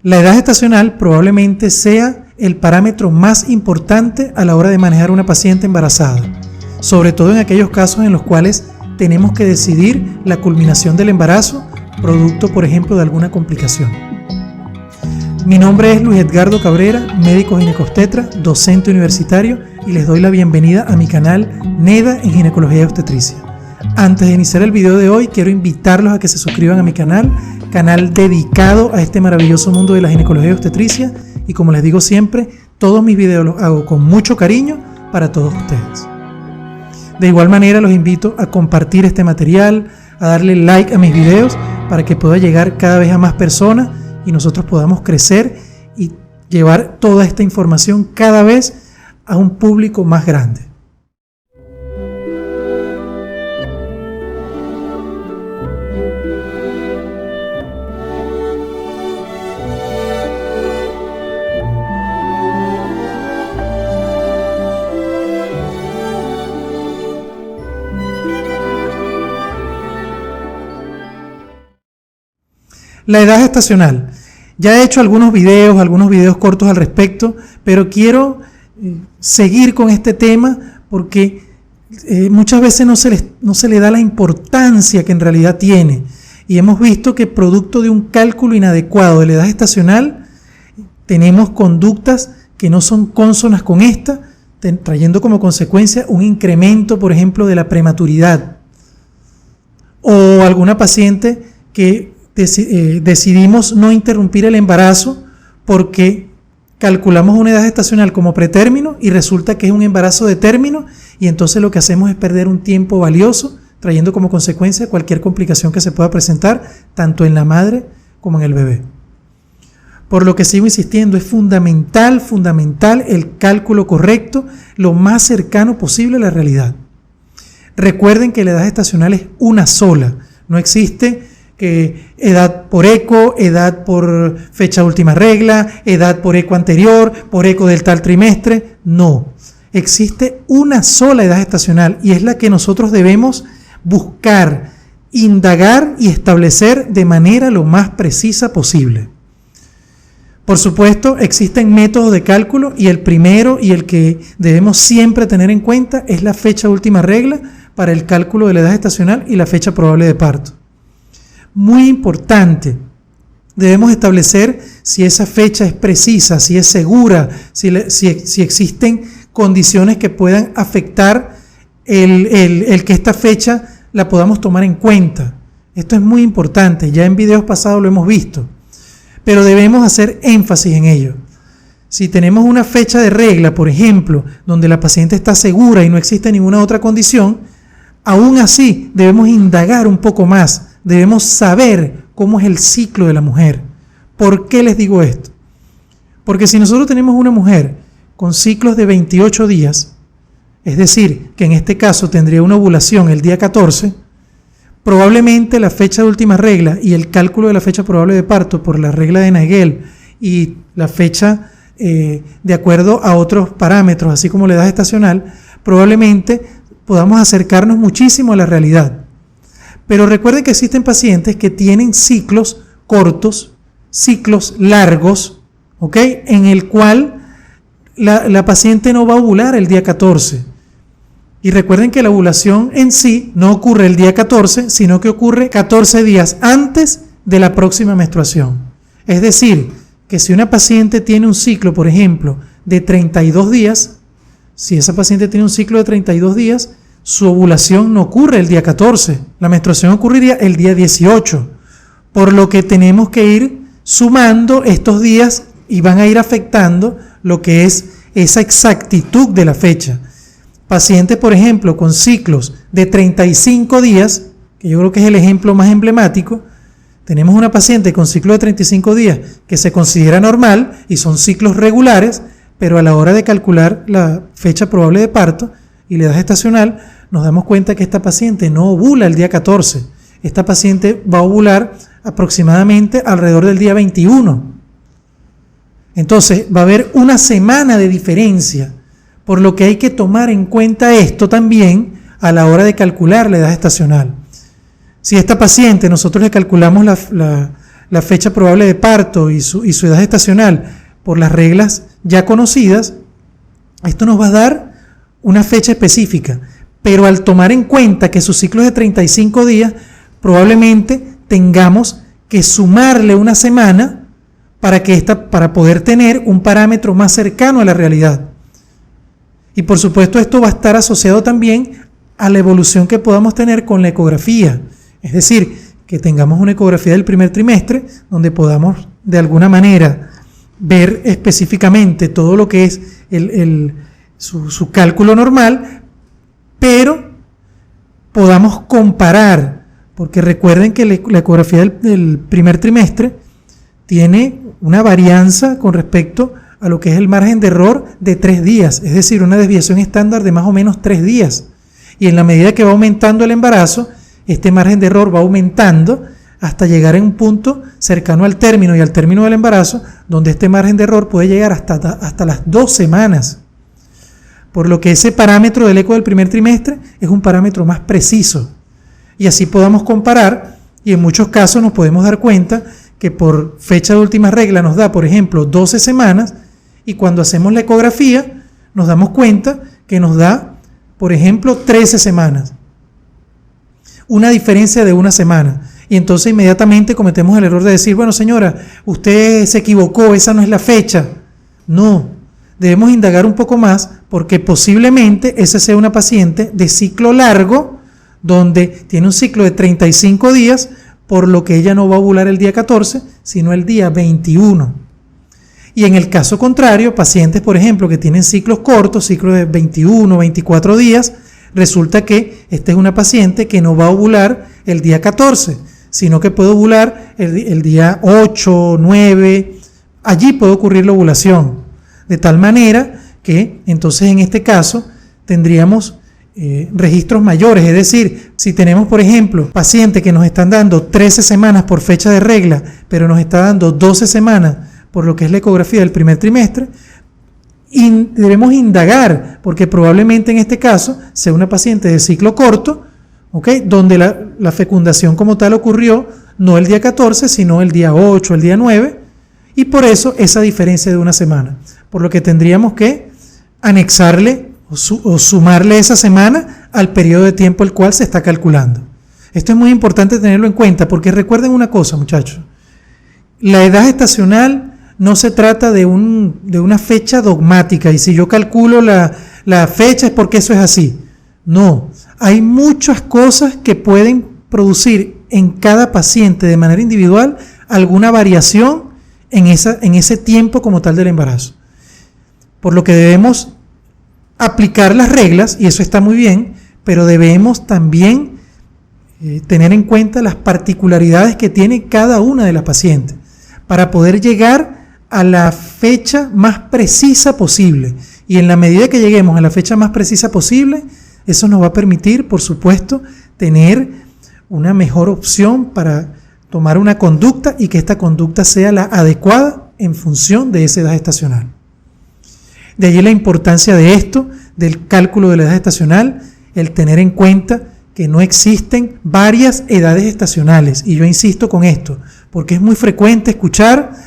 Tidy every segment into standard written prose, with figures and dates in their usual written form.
La edad gestacional probablemente sea el parámetro más importante a la hora de manejar una paciente embarazada, sobre todo en aquellos casos en los cuales tenemos que decidir la culminación del embarazo, producto, por ejemplo, de alguna complicación. Mi nombre es Luis Edgardo Cabrera, médico ginecobstetra, docente universitario, y les doy la bienvenida a mi canal NEDA en Ginecología y Obstetricia. Antes de iniciar el video de hoy, quiero invitarlos a que se suscriban a mi canal dedicado a este maravilloso mundo de la ginecología y obstetricia, y como les digo siempre, todos mis videos los hago con mucho cariño para todos ustedes. De igual manera, los invito a compartir este material, a darle like a mis videos para que pueda llegar cada vez a más personas y nosotros podamos crecer y llevar toda esta información cada vez a un público más grande. La edad gestacional. Ya he hecho algunos videos cortos al respecto, pero quiero seguir con este tema porque muchas veces no se le da la importancia que en realidad tiene. Y hemos visto que producto de un cálculo inadecuado de la edad gestacional, tenemos conductas que no son cónsonas con esta, trayendo como consecuencia un incremento, por ejemplo, de la prematuridad. O alguna paciente que decidimos no interrumpir el embarazo porque calculamos una edad gestacional como pretérmino y resulta que es un embarazo de término, y entonces lo que hacemos es perder un tiempo valioso, trayendo como consecuencia cualquier complicación que se pueda presentar tanto en la madre como en el bebé. Por lo que sigo insistiendo, es fundamental el cálculo correcto, lo más cercano posible a la realidad. Recuerden que la edad gestacional es una sola, no existe que edad por eco, edad por fecha de última regla, edad por eco anterior, por eco del tal trimestre. No, existe una sola edad gestacional y es la que nosotros debemos buscar, indagar y establecer de manera lo más precisa posible. Por supuesto, existen métodos de cálculo y el primero y el que debemos siempre tener en cuenta es la fecha de última regla para el cálculo de la edad gestacional y la fecha probable de parto. Muy importante, debemos establecer si esa fecha es precisa, si es segura, si existen condiciones que puedan afectar el que esta fecha la podamos tomar en cuenta. Esto es muy importante, ya en videos pasados lo hemos visto, pero debemos hacer énfasis en ello. Si tenemos una fecha de regla, por ejemplo, donde la paciente está segura y no existe ninguna otra condición, aún así debemos indagar un poco más. Debemos saber cómo es el ciclo de la mujer. ¿Por qué les digo esto? Porque si nosotros tenemos una mujer con ciclos de 28 días, es decir, que en este caso tendría una ovulación el día 14, probablemente la fecha de última regla y el cálculo de la fecha probable de parto por la regla de Naegel y la fecha de acuerdo a otros parámetros, así como la edad gestacional, probablemente podamos acercarnos muchísimo a la realidad. Pero recuerden que existen pacientes que tienen ciclos cortos, ciclos largos, ¿ok? En el cual la paciente no va a ovular el día 14. Y recuerden que la ovulación en sí no ocurre el día 14, sino que ocurre 14 días antes de la próxima menstruación. Es decir, que si una paciente tiene un ciclo, por ejemplo, de 32 días, si esa paciente tiene un ciclo de 32 días, su ovulación no ocurre el día 14, la menstruación ocurriría el día 18, por lo que tenemos que ir sumando estos días y van a ir afectando lo que es esa exactitud de la fecha. Pacientes, por ejemplo, con ciclos de 35 días, que yo creo que es el ejemplo más emblemático, tenemos una paciente con ciclo de 35 días que se considera normal y son ciclos regulares, pero a la hora de calcular la fecha probable de parto y la edad gestacional, nos damos cuenta que esta paciente no ovula el día 14. Esta paciente va a ovular aproximadamente alrededor del día 21. Entonces, va a haber una semana de diferencia, por lo que hay que tomar en cuenta esto también a la hora de calcular la edad gestacional. Si a esta paciente nosotros le calculamos la fecha probable de parto y su edad gestacional por las reglas ya conocidas, esto nos va a dar una fecha específica, pero al tomar en cuenta que su ciclo es de 35 días, probablemente tengamos que sumarle una semana para poder tener un parámetro más cercano a la realidad. Y por supuesto esto va a estar asociado también a la evolución que podamos tener con la ecografía, es decir, que tengamos una ecografía del primer trimestre donde podamos de alguna manera ver específicamente todo lo que es su cálculo normal, pero podamos comparar, porque recuerden que la ecografía del primer trimestre tiene una varianza con respecto a lo que es el margen de error de 3 días, es decir, una desviación estándar de más o menos 3 días. Y en la medida que va aumentando el embarazo, este margen de error va aumentando hasta llegar a un punto cercano al término y al término del embarazo, donde este margen de error puede llegar hasta las 2 semanas. Por lo que ese parámetro del eco del primer trimestre es un parámetro más preciso. Y así podamos comparar, y en muchos casos nos podemos dar cuenta que por fecha de última regla nos da, por ejemplo, 12 semanas, y cuando hacemos la ecografía nos damos cuenta que nos da, por ejemplo, 13 semanas. Una diferencia de 1 semana. Y entonces inmediatamente cometemos el error de decir, bueno señora, usted se equivocó, esa no es la fecha. No, debemos indagar un poco más porque posiblemente esa sea una paciente de ciclo largo, donde tiene un ciclo de 35 días, por lo que ella no va a ovular el día 14, sino el día 21. Y en el caso contrario, pacientes, por ejemplo, que tienen ciclos cortos, ciclos de 21, 24 días, resulta que esta es una paciente que no va a ovular el día 14, sino que puede ovular el día 8, 9, allí puede ocurrir la ovulación. De tal manera que entonces en este caso tendríamos registros mayores, es decir, si tenemos por ejemplo pacientes que nos están dando 13 semanas por fecha de regla, pero nos está dando 12 semanas por lo que es la ecografía del primer trimestre, y debemos indagar, porque probablemente en este caso sea una paciente de ciclo corto, ¿okay?, donde la fecundación como tal ocurrió no el día 14, sino el día 8, el día 9, y por eso esa diferencia de 1 semana, por lo que tendríamos que anexarle o sumarle esa semana al periodo de tiempo el cual se está calculando. Esto es muy importante tenerlo en cuenta, porque recuerden una cosa, muchachos, la edad gestacional no se trata de una fecha dogmática, y si yo calculo la fecha es porque eso es así. No, hay muchas cosas que pueden producir en cada paciente de manera individual alguna variación en ese tiempo como tal del embarazo. Por lo que debemos aplicar las reglas, y eso está muy bien, pero debemos también tener en cuenta las particularidades que tiene cada una de las pacientes para poder llegar a la fecha más precisa posible. Y en la medida que lleguemos a la fecha más precisa posible, eso nos va a permitir, por supuesto, tener una mejor opción para tomar una conducta y que esta conducta sea la adecuada en función de esa edad gestacional. De allí la importancia de esto, del cálculo de la edad gestacional, el tener en cuenta que no existen varias edades gestacionales. Y yo insisto con esto, porque es muy frecuente escuchar,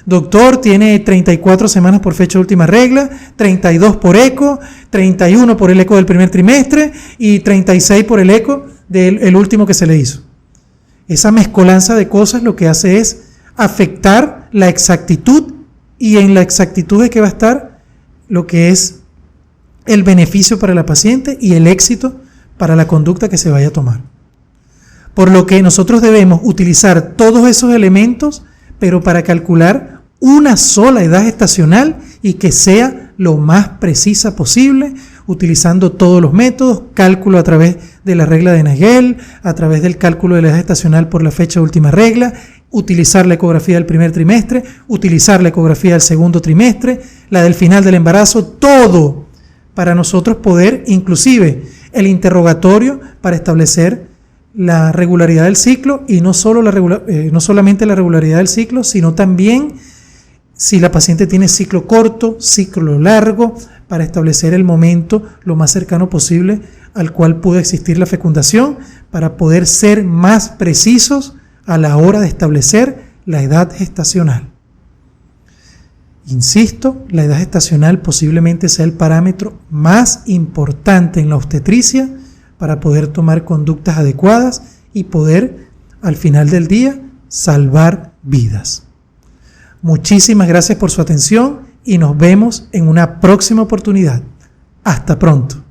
doctor, tiene 34 semanas por fecha de última regla, 32 por eco, 31 por el eco del primer trimestre y 36 por el eco del último que se le hizo. Esa mezcolanza de cosas lo que hace es afectar la exactitud, y en la exactitud es que va a estar lo que es el beneficio para la paciente y el éxito para la conducta que se vaya a tomar. Por lo que nosotros debemos utilizar todos esos elementos, pero para calcular una sola edad gestacional y que sea lo más precisa posible, utilizando todos los métodos, cálculo a través de la regla de Nagel, a través del cálculo de la edad gestacional por la fecha de última regla, utilizar la ecografía del primer trimestre, utilizar la ecografía del segundo trimestre, la del final del embarazo, todo para nosotros poder, inclusive el interrogatorio para establecer la regularidad del ciclo, y no solamente la regularidad del ciclo, sino también si la paciente tiene ciclo corto, ciclo largo, para establecer el momento lo más cercano posible al cual pudo existir la fecundación, para poder ser más precisos a la hora de establecer la edad gestacional. Insisto, la edad gestacional posiblemente sea el parámetro más importante en la obstetricia para poder tomar conductas adecuadas y poder, al final del día, salvar vidas. Muchísimas gracias por su atención y nos vemos en una próxima oportunidad. Hasta pronto.